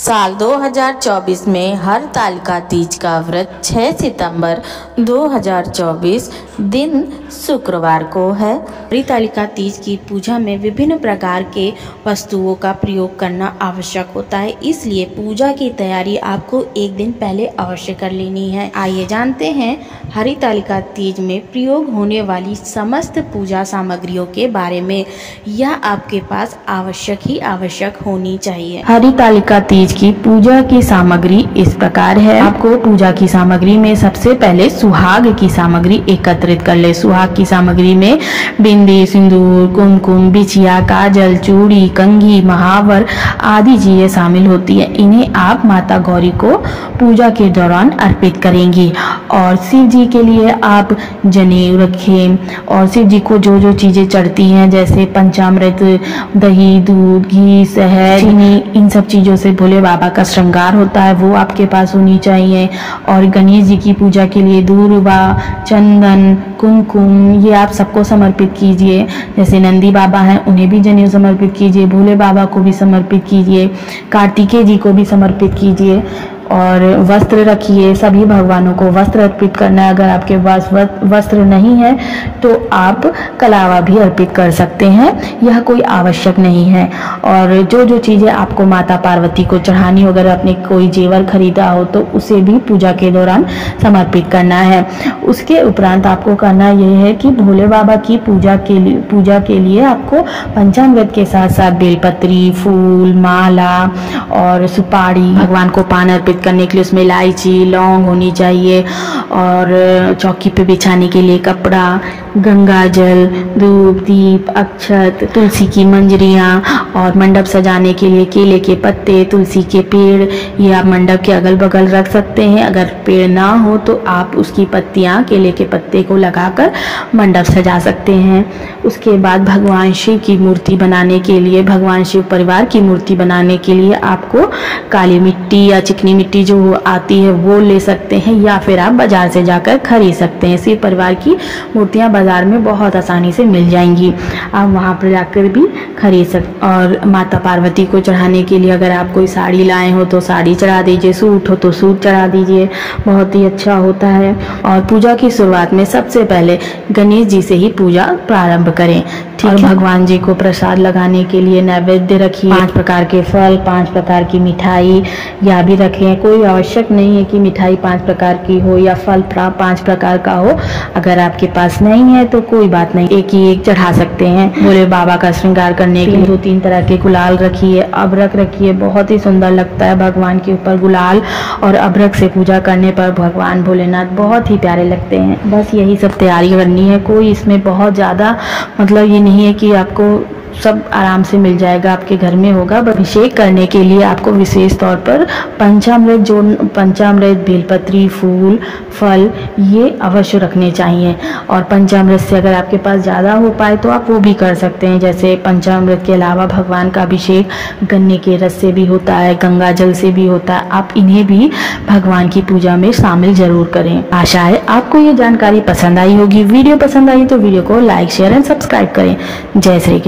साल 2024 में हरतालिका तीज का व्रत 6 सितंबर 2024 दिन शुक्रवार को है। हरतालिका तीज की पूजा में विभिन्न प्रकार के वस्तुओं का प्रयोग करना आवश्यक होता है, इसलिए पूजा की तैयारी आपको एक दिन पहले अवश्य कर लेनी है। आइए जानते हैं हरतालिका तीज में प्रयोग होने वाली समस्त पूजा सामग्रियों के बारे में। यह आपके पास आवश्यक होनी चाहिए। हरतालिका तीज की पूजा की सामग्री इस प्रकार है। आपको पूजा की सामग्री में सबसे पहले सुहाग की सामग्री एकत्रित कर ले। सुहाग की सामग्री में बिंदी, सिंदूर, कुमकुम, बिछिया, काजल, चूड़ी, कंघी, महावर आदि चीजें शामिल होती है। इन्हें आप माता गौरी को पूजा के दौरान अर्पित करेंगी। और शिव जी के लिए आप जनेऊ रखें और शिव जी को जो जो चीजें चढ़ती हैं जैसे पंचामृत, दही, दूध, घी, शहद, चीनी, इन सब चीजों से भोले बाबा का श्रृंगार होता है, वो आपके पास होनी चाहिए। और गणेश जी की पूजा के लिए दूर्वा, चंदन, कुमकुम ये आप सबको समर्पित कीजिए। जैसे नंदी बाबा हैं उन्हें भी जनेऊ समर्पित कीजिए, भोले बाबा को भी समर्पित कीजिए, कार्तिकेय जी को भी समर्पित कीजिए। और वस्त्र रखिए, सभी भगवानों को वस्त्र अर्पित करना है। अगर आपके पास वस्त्र नहीं है तो आप कलावा भी अर्पित कर सकते हैं, यह कोई आवश्यक नहीं है। और जो जो चीज़ें आपको माता पार्वती को चढ़ानी हो, अगर आपने कोई जेवर खरीदा हो तो उसे भी पूजा के दौरान समर्पित करना है। उसके उपरांत आपको करना यह है कि भोले बाबा की पूजा के लिए आपको पंचामृत के साथ साथ बेलपत्री, फूल, माला और सुपारी, भगवान को पान अर्पित करने के लिए उसमें इलायची, लौंग होनी चाहिए। और चौकी पे बिछाने के लिए कपड़ा, गंगा जल, धूप, दीप, अक्षत, तुलसी की मंजरियाँ और मंडप सजाने के लिए केले के पत्ते, तुलसी के पेड़ ये आप मंडप के अगल बगल रख सकते हैं। अगर पेड़ ना हो तो आप उसकी पत्तियाँ केले के पत्ते को लगाकर मंडप सजा सकते हैं। उसके बाद भगवान शिव की मूर्ति बनाने के लिए, भगवान शिव परिवार की मूर्ति बनाने के लिए आपको काली मिट्टी या चिकनी मिट्टी जो आती है वो ले सकते हैं, या फिर आप बाजार से जाकर खरीद सकते हैं। शिव परिवार की मूर्तियाँ बाजार में बहुत आसानी से मिल जाएंगी, आप वहाँ पर जाकर भी खरीद सकते। और माता पार्वती को चढ़ाने के लिए अगर आप कोई साड़ी लाए हो तो साड़ी चढ़ा दीजिए, सूट हो तो सूट चढ़ा दीजिए, बहुत ही अच्छा होता है। और पूजा की शुरुआत में सबसे पहले गणेश जी से ही पूजा प्रारंभ करें। और भगवान जी को प्रसाद लगाने के लिए नैवेद्य रखिए। 5 प्रकार के फल, 5 प्रकार की मिठाई या भी रखें। कोई आवश्यक नहीं है कि मिठाई 5 प्रकार की हो या फल 5 प्रकार का हो। अगर आपके पास नहीं है तो कोई बात नहीं, एक ही एक चढ़ा सकते हैं। भोले बाबा का श्रृंगार करने के लिए 2-3 तरह के गुलाल रखिए, अबरक रखिए, बहुत ही सुंदर लगता है भगवान के ऊपर गुलाल और अबरक से पूजा करने पर भगवान भोलेनाथ बहुत ही प्यारे लगते हैं। बस यही सब तैयारी करनी है, कोई इसमें बहुत ज़्यादा मतलब ये नहीं है कि आपको सब आराम से मिल जाएगा, आपके घर में होगा। अभिषेक करने के लिए आपको विशेष तौर पर पंचामृत, बेलपत्री, फूल, फल ये अवश्य रखने चाहिए। और पंचामृत से अगर आपके पास ज़्यादा हो पाए तो आप वो भी कर सकते हैं। जैसे पंचामृत के अलावा भगवान का अभिषेक गन्ने के रस से भी होता है, गंगा जल से भी होता है, आप इन्हें भी भगवान की पूजा में शामिल जरूर करें। आशा है आपको ये जानकारी पसंद आई होगी। वीडियो पसंद आई तो वीडियो को लाइक, शेयर एंड सब्सक्राइब करें। जय श्री कृष्ण।